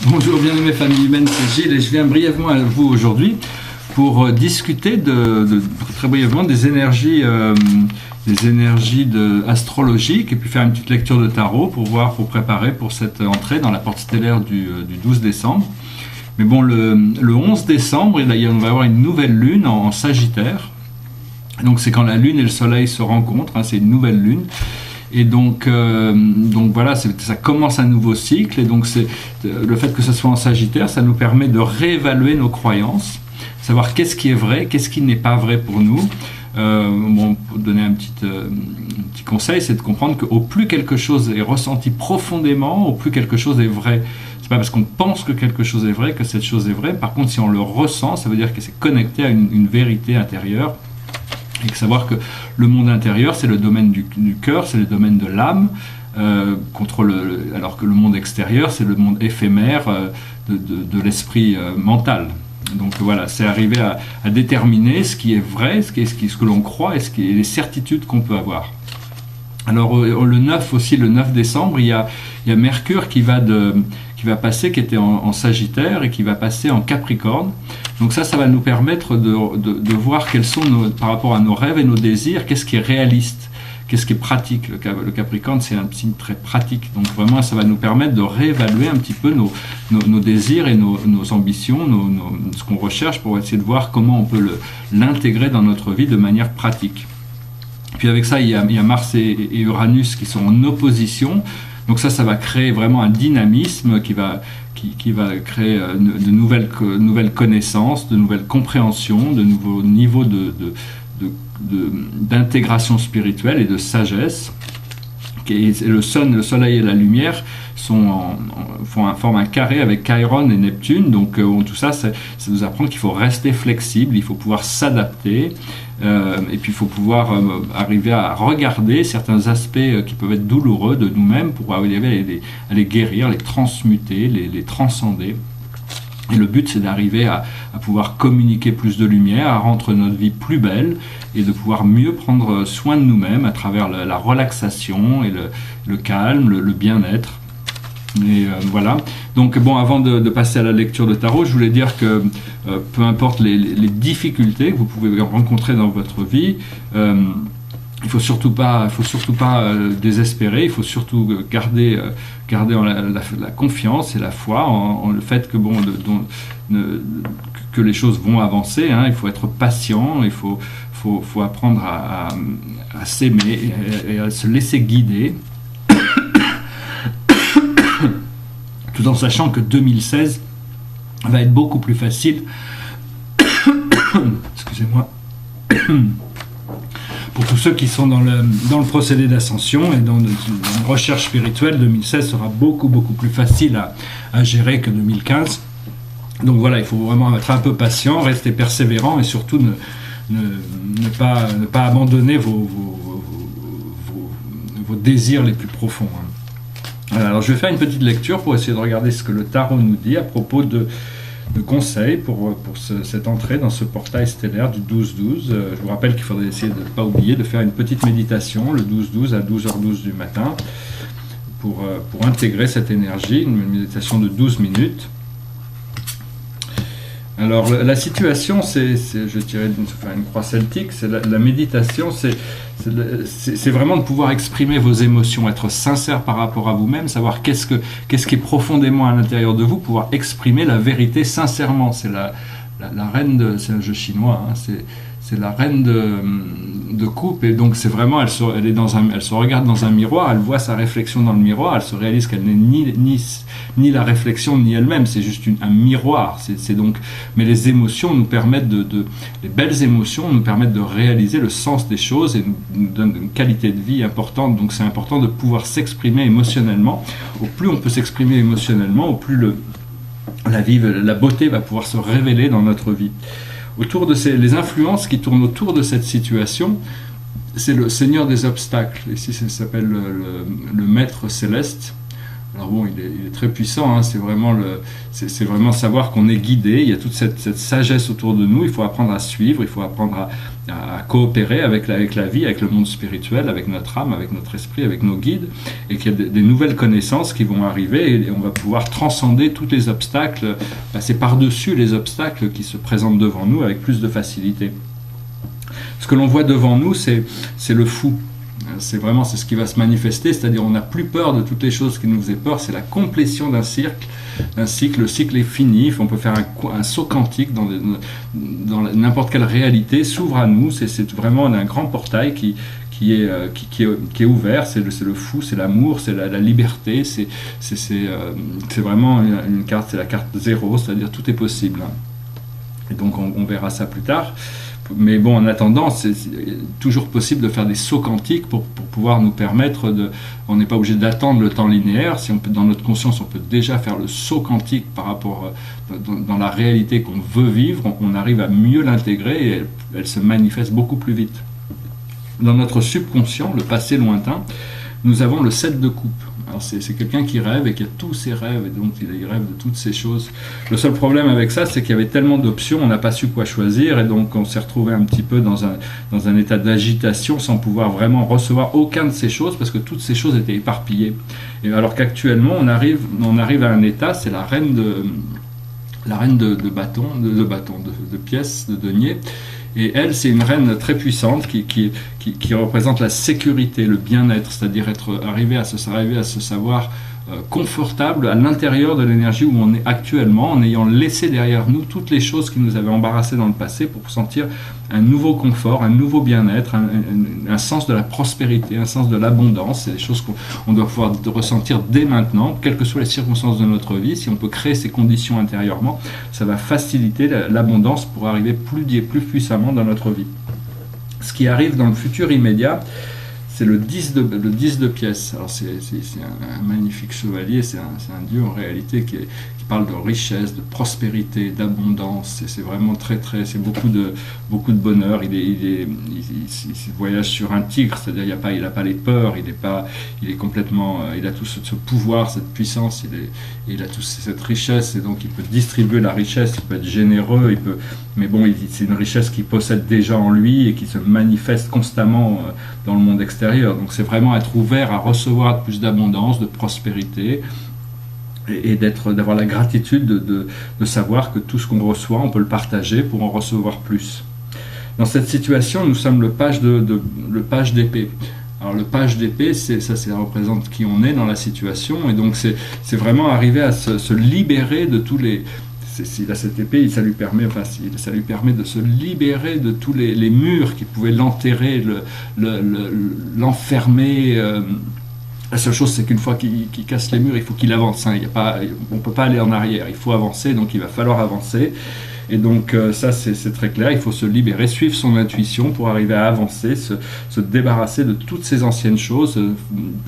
Bonjour bien-aimés famille humaine, c'est Gilles et je viens brièvement à vous aujourd'hui pour discuter très brièvement des énergies astrologiques et puis faire une petite lecture de tarot pour préparer pour cette entrée dans la porte stellaire du 12 décembre. Mais bon, le 11 décembre, on va avoir une nouvelle lune en Sagittaire. Donc c'est quand la lune et le soleil se rencontrent, c'est une nouvelle lune. Et donc voilà, ça commence un nouveau cycle. Et donc le fait que ce soit en Sagittaire, ça nous permet de réévaluer nos croyances, savoir qu'est-ce qui est vrai, qu'est-ce qui n'est pas vrai pour nous. Pour donner un petit conseil, c'est de comprendre qu'au plus quelque chose est ressenti profondément, au plus quelque chose est vrai. C'est pas parce qu'on pense que quelque chose est vrai que cette chose est vraie. Par contre, si on le ressent, ça veut dire que c'est connecté à une vérité intérieure. Et que savoir que le monde intérieur, c'est le domaine du cœur, c'est le domaine de l'âme, alors que le monde extérieur, c'est le monde éphémère de l'esprit mental. Donc voilà, c'est arriver à déterminer ce qui est vrai, ce que l'on croit et les certitudes qu'on peut avoir. Alors le 9 décembre, il y a Mercure qui va passer, qui était en Sagittaire et qui va passer en Capricorne. Donc ça va nous permettre de voir quels sont par rapport à nos rêves et nos désirs, qu'est-ce qui est réaliste, qu'est-ce qui est pratique. Le Capricorne, c'est un signe très pratique. Donc vraiment, ça va nous permettre de réévaluer un petit peu nos désirs et nos ambitions, ce qu'on recherche pour essayer de voir comment on peut l'intégrer dans notre vie de manière pratique. Puis avec ça, il y a Mars et Uranus qui sont en opposition. Donc ça va créer vraiment un dynamisme qui va créer de nouvelles connaissances, de nouvelles compréhensions, de nouveaux niveaux d'intégration spirituelle et de sagesse. Et le soleil et la lumière forment un carré avec Chiron et Neptune. Donc tout ça nous apprend qu'il faut rester flexible, il faut pouvoir s'adapter. Et puis il faut pouvoir arriver à regarder certains aspects qui peuvent être douloureux de nous-mêmes pour arriver à les guérir, les transmuter, les transcender. Et le but, c'est d'arriver à pouvoir communiquer plus de lumière, à rendre notre vie plus belle et de pouvoir mieux prendre soin de nous-mêmes à travers la relaxation et le calme, le bien-être. Et voilà. Donc bon, avant de passer à la lecture de tarot, je voulais dire que peu importe les difficultés que vous pouvez rencontrer dans votre vie, il faut surtout pas désespérer. Il faut surtout garder la confiance et la foi en le fait que les choses vont avancer. Il faut être patient. Il faut apprendre à s'aimer et à se laisser guider. Tout en sachant que 2016 va être beaucoup plus facile. Excusez-moi. Pour tous ceux qui sont dans le procédé d'ascension et dans une recherche spirituelle, 2016 sera beaucoup plus facile à gérer que 2015. Donc voilà, il faut vraiment être un peu patient, rester persévérant et surtout ne pas abandonner vos désirs les plus profonds. Alors je vais faire une petite lecture pour essayer de regarder ce que le tarot nous dit à propos de conseils pour cette entrée dans ce portail stellaire du 12-12. Je vous rappelle qu'il faudrait essayer de ne pas oublier de faire une petite méditation le 12-12 à 12h12 du matin pour intégrer cette énergie, une méditation de 12 minutes. Alors la situation, je dirais une croix celtique, c'est la méditation, c'est vraiment de pouvoir exprimer vos émotions, être sincère par rapport à vous-même, savoir qu'est-ce qui est profondément à l'intérieur de vous, pouvoir exprimer la vérité sincèrement. C'est la reine c'est un jeu chinois, c'est la reine de coupe, et donc c'est vraiment, elle se regarde dans un miroir, elle voit sa réflexion dans le miroir, elle se réalise qu'elle n'est ni la réflexion ni elle-même, c'est juste un miroir. C'est donc, mais les émotions nous permettent les belles émotions nous permettent de réaliser le sens des choses et nous donnent une qualité de vie importante. Donc c'est important de pouvoir s'exprimer émotionnellement. Au plus on peut s'exprimer émotionnellement, au plus la beauté va pouvoir se révéler dans notre vie. Autour de les influences qui tournent autour de cette situation, c'est le Seigneur des obstacles. Ici, ça s'appelle le Maître céleste, Alors bon, il est très puissant, hein, c'est vraiment savoir qu'on est guidé, il y a toute cette sagesse autour de nous, il faut apprendre à suivre, il faut apprendre à coopérer avec la vie, avec le monde spirituel, avec notre âme, avec notre esprit, avec nos guides, et qu'il y a des nouvelles connaissances qui vont arriver, et on va pouvoir transcender tous les obstacles, passer par-dessus les obstacles qui se présentent devant nous avec plus de facilité. Ce que l'on voit devant nous, c'est le fou. C'est ce qui va se manifester, c'est-à-dire on n'a plus peur de toutes les choses qui nous faisaient peur, c'est la complétion d'un cycle, le cycle est fini, on peut faire un saut quantique dans n'importe quelle réalité, s'ouvre à nous, c'est vraiment un grand portail qui est ouvert, c'est le fou, c'est l'amour, c'est la liberté, c'est vraiment une carte, c'est la carte 0, c'est-à-dire tout est possible. Et donc on verra ça plus tard. Mais bon, en attendant, c'est toujours possible de faire des sauts quantiques pour pouvoir nous permettre de... On n'est pas obligé d'attendre le temps linéaire. Si on peut, dans notre conscience, on peut déjà faire le saut quantique par rapport dans la réalité qu'on veut vivre, on arrive à mieux l'intégrer et elle se manifeste beaucoup plus vite. Dans notre subconscient, le passé lointain, nous avons le 7 de coupe. Alors c'est quelqu'un qui rêve et qui a tous ses rêves, et donc il rêve de toutes ces choses. Le seul problème avec ça, c'est qu'il y avait tellement d'options, on n'a pas su quoi choisir, et donc on s'est retrouvé un petit peu dans un état d'agitation sans pouvoir vraiment recevoir aucun de ces choses, parce que toutes ces choses étaient éparpillées. Et alors qu'actuellement, on arrive à un état, c'est la reine de bâton, de pièces, de deniers. Et elle, c'est une reine très puissante qui représente la sécurité, le bien-être, c'est-à-dire arriver à se savoir confortable à l'intérieur de l'énergie où on est actuellement, en ayant laissé derrière nous toutes les choses qui nous avaient embarrassés dans le passé pour sentir un nouveau confort, un nouveau bien-être, un sens de la prospérité, un sens de l'abondance. C'est des choses qu'on doit pouvoir ressentir dès maintenant, quelles que soient les circonstances de notre vie. Si on peut créer ces conditions intérieurement, ça va faciliter l'abondance pour arriver plus puissamment dans notre vie. Ce qui arrive dans le futur immédiat, c'est le 10 de pièces. Alors c'est un magnifique chevalier, c'est un dieu en réalité qui parle de richesse, de prospérité, d'abondance. C'est vraiment c'est beaucoup de bonheur. Il voyage sur un tigre, c'est-à-dire il n'a pas les peurs, il est complètement, il a tout ce pouvoir, cette puissance, il a toute cette richesse, et donc il peut distribuer la richesse, il peut être généreux, mais bon, c'est une richesse qu'il possède déjà en lui et qui se manifeste constamment dans le monde extérieur. Donc c'est vraiment être ouvert à recevoir plus d'abondance, de prospérité, et d'avoir la gratitude de savoir que tout ce qu'on reçoit, on peut le partager pour en recevoir plus. Dans cette situation, nous sommes le page d'épée. Alors le page d'épée, ça représente qui on est dans la situation, et donc c'est vraiment arriver à se libérer de tous les... S'il a cette épée, ça lui permet de se libérer de tous les murs qui pouvaient l'enterrer, l'enfermer. La seule chose, c'est qu'une fois qu'il casse les murs, il faut qu'il avance. On ne peut pas aller en arrière, il faut avancer, donc il va falloir avancer. Et donc ça, c'est très clair, il faut se libérer, suivre son intuition pour arriver à avancer, se débarrasser de toutes ces anciennes choses,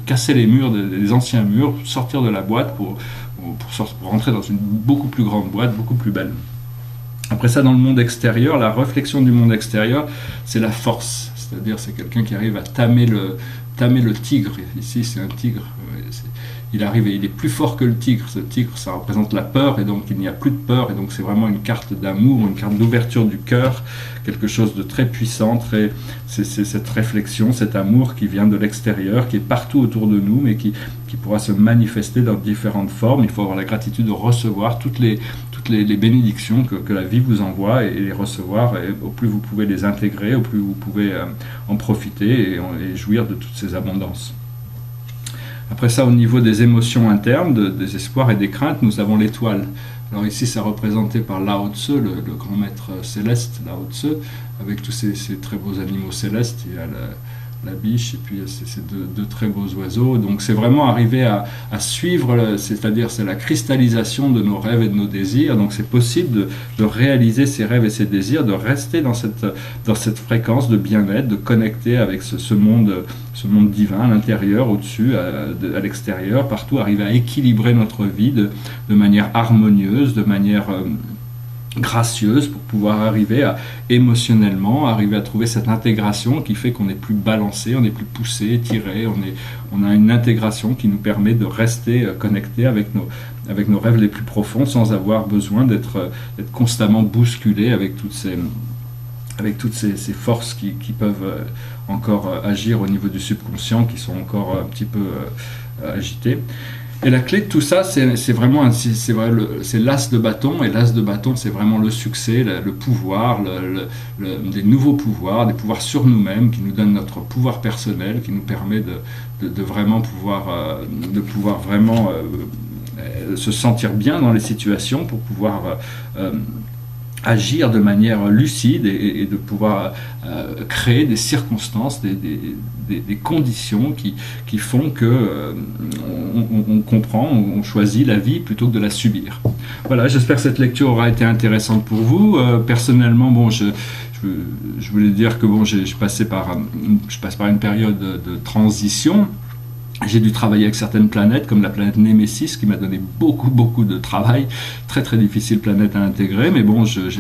casser les murs, des anciens murs, sortir de la boîte pour rentrer dans une beaucoup plus grande boîte, beaucoup plus belle. Après ça, dans le monde extérieur, la réflexion du monde extérieur, c'est la force. C'est-à-dire, c'est quelqu'un qui arrive à tamer le tigre. Ici, c'est un tigre. Il arrive et il est plus fort que le tigre. Ce tigre, ça représente la peur, et donc il n'y a plus de peur. Et donc, c'est vraiment une carte d'amour, une carte d'ouverture du cœur, quelque chose de très puissant. C'est cette réflexion, cet amour qui vient de l'extérieur, qui est partout autour de nous, mais qui pourra se manifester dans différentes formes. Il faut avoir la gratitude de recevoir toutes les bénédictions que la vie vous envoie, et les recevoir, et au plus vous pouvez les intégrer, au plus vous pouvez en profiter et jouir de toutes ces abondances. Après ça, au niveau des émotions internes, des espoirs et des craintes, nous avons l'étoile. Alors ici, c'est représenté par Lao Tse, le grand maître céleste, Lao Tse, avec tous ces très beaux animaux célestes. Il y a la biche, et puis ces deux très beaux oiseaux. Donc c'est vraiment arriver à suivre, c'est-à-dire c'est la cristallisation de nos rêves et de nos désirs. Donc c'est possible de réaliser ces rêves et ces désirs, de rester dans cette fréquence de bien-être, de connecter avec ce monde divin à l'intérieur, au-dessus, à l'extérieur, partout, arriver à équilibrer notre vie de manière harmonieuse, de manière gracieuse pour pouvoir arriver à émotionnellement arriver à trouver cette intégration qui fait qu'on est plus balancé, on est plus poussé, tiré, on a une intégration qui nous permet de rester connecté avec nos rêves les plus profonds sans avoir besoin d'être constamment bousculé avec toutes ces forces qui peuvent encore agir au niveau du subconscient, qui sont encore un petit peu agitées. Et la clé de tout ça, c'est l'as de bâton, et l'as de bâton, c'est vraiment le succès, le pouvoir, des nouveaux pouvoirs, des pouvoirs sur nous-mêmes, qui nous donnent notre pouvoir personnel, qui nous permet de vraiment pouvoir vraiment se sentir bien dans les situations pour pouvoir agir de manière lucide et de pouvoir créer des circonstances, des conditions qui font que on comprend, on choisit la vie plutôt que de la subir. Voilà, j'espère que cette lecture aura été intéressante pour vous. Personnellement, bon, je voulais dire que bon, je passe par une période de transition. J'ai dû travailler avec certaines planètes, comme la planète Némésis, qui m'a donné beaucoup de travail. Très très difficile planète à intégrer, mais bon, je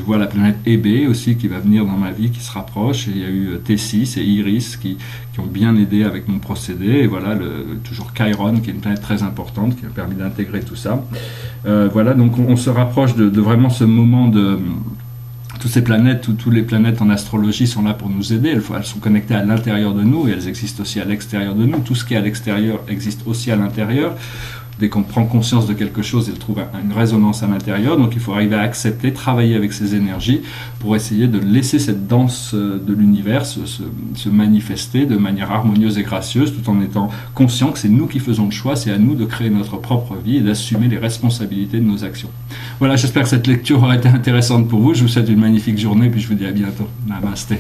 vois la planète Hébé aussi qui va venir dans ma vie, qui se rapproche. Et il y a eu Tessis et Iris qui ont bien aidé avec mon procédé. Et voilà, toujours Chiron, qui est une planète très importante, qui m'a permis d'intégrer tout ça. Voilà, donc on se rapproche de vraiment ce moment de... Toutes ces planètes, toutes les planètes en astrologie sont là pour nous aider. Elles sont connectées à l'intérieur de nous et elles existent aussi à l'extérieur de nous. Tout ce qui est à l'extérieur existe aussi à l'intérieur. Dès qu'on prend conscience de quelque chose, elle trouve une résonance à l'intérieur. Donc il faut arriver à accepter, travailler avec ces énergies pour essayer de laisser cette danse de l'univers se manifester de manière harmonieuse et gracieuse, tout en étant conscient que c'est nous qui faisons le choix, c'est à nous de créer notre propre vie et d'assumer les responsabilités de nos actions. Voilà, j'espère que cette lecture aura été intéressante pour vous. Je vous souhaite une magnifique journée et puis je vous dis à bientôt. Namasté.